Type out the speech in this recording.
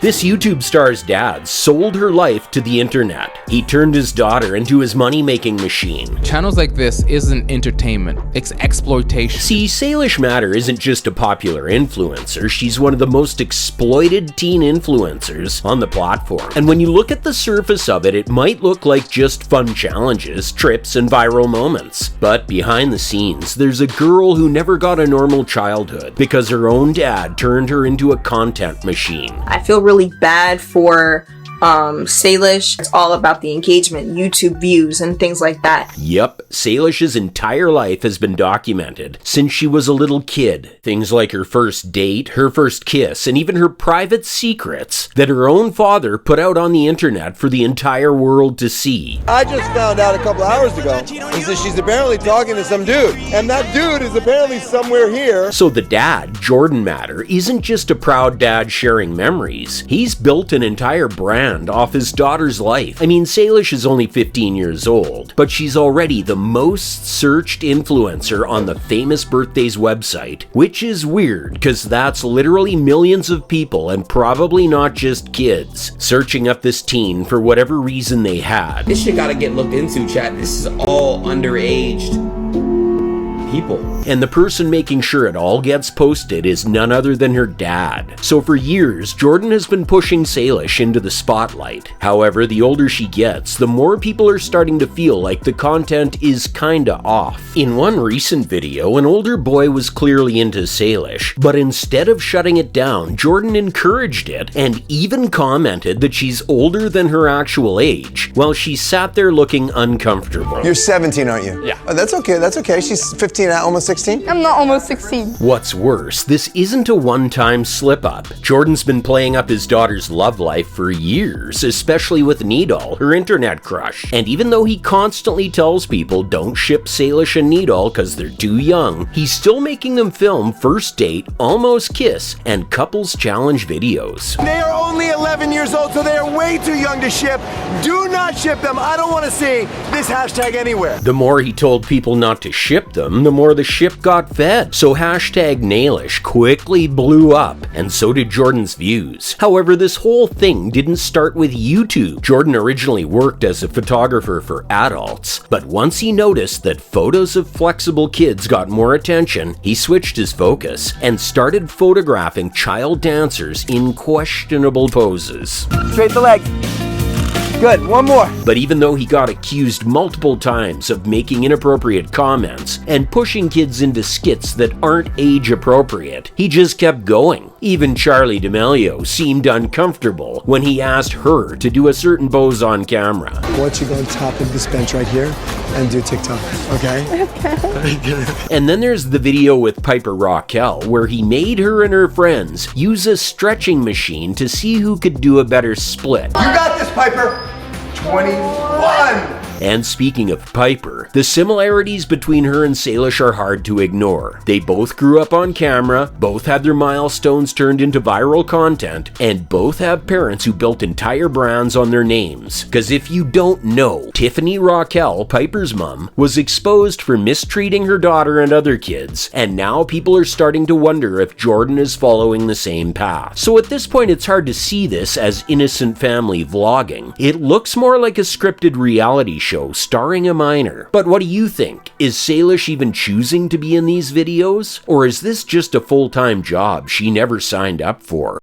This YouTube star's dad sold her life to the internet. He turned his daughter into his money-making machine. Channels like this isn't entertainment, it's exploitation. See, Salish Matter isn't just a popular influencer, she's one of the most exploited teen influencers on the platform. And when you look at the surface of it, it might look like just fun challenges, trips, and viral moments. But behind the scenes, there's a girl who never got a normal childhood because her own dad turned her into a content machine. I feel really bad for Salish. It's all about the engagement, YouTube views, and things like that. Yep, Salish's entire life has been documented since she was a little kid. Things like her first date, her first kiss, and even her private secrets that her own father put out on the internet for the entire world to see. I just found out a couple hours ago is that she's apparently talking to some dude, and that dude is apparently somewhere here. So the dad, Jordan Matter, isn't just a proud dad sharing memories. He's built an entire brand off his daughter's life. I mean, Salish is only 15 years old, but she's already the most searched influencer on the Famous Birthdays website, which is weird because that's literally millions of people, and probably not just kids, searching up this teen for whatever reason they had. This shit gotta get looked into, chat. This is all underaged people. And the person making sure it all gets posted is none other than her dad. So for years, Jordan has been pushing Salish into the spotlight. However, the older she gets, the more people are starting to feel like the content is kinda off. In one recent video, an older boy was clearly into Salish, but instead of shutting it down, Jordan encouraged it and even commented that she's older than her actual age, while she sat there looking uncomfortable. You're 17, aren't you? Yeah. Oh, that's okay. She's 15, almost 16. I'm not almost 16. What's worse, this isn't a one-time slip-up. Jordan's been playing up his daughter's love life for years, especially with Needle, her internet crush. And even though he constantly tells people don't ship Salish and Needle because they're too young, he's still making them film first date, almost kiss, and couples challenge videos. They are only 11 years old, so they are way too young to ship. Do not ship them. I don't want to see this hashtag anywhere. The more he told people not to ship them, the more the ship got fed. So hashtag Nailish quickly blew up, and so did Jordan's views. However, this whole thing didn't start with YouTube. Jordan originally worked as a photographer for adults, but once he noticed that photos of flexible kids got more attention, he switched his focus and started photographing child dancers in questionable poses. Straight the leg. Good, one more. But even though he got accused multiple times of making inappropriate comments and pushing kids into skits that aren't age appropriate, he just kept going. Even Charli D'Amelio seemed uncomfortable when he asked her to do a certain pose on camera. I want you to go on top of this bench right here and do TikTok, okay? And then there's the video with Piper Rockelle where he made her and her friends use a stretching machine to see who could do a better split. You got this, Piper. 21! And speaking of Piper, the similarities between her and Salish are hard to ignore. They both grew up on camera, both had their milestones turned into viral content, and both have parents who built entire brands on their names. Cause if you don't know, Tiffany Rockelle, Piper's mom, was exposed for mistreating her daughter and other kids, and now people are starting to wonder if Jordan is following the same path. So at this point it's hard to see this as innocent family vlogging. It looks more like a scripted reality show starring a minor. But what do you think? Is Salish even choosing to be in these videos? Or is this just a full-time job she never signed up for?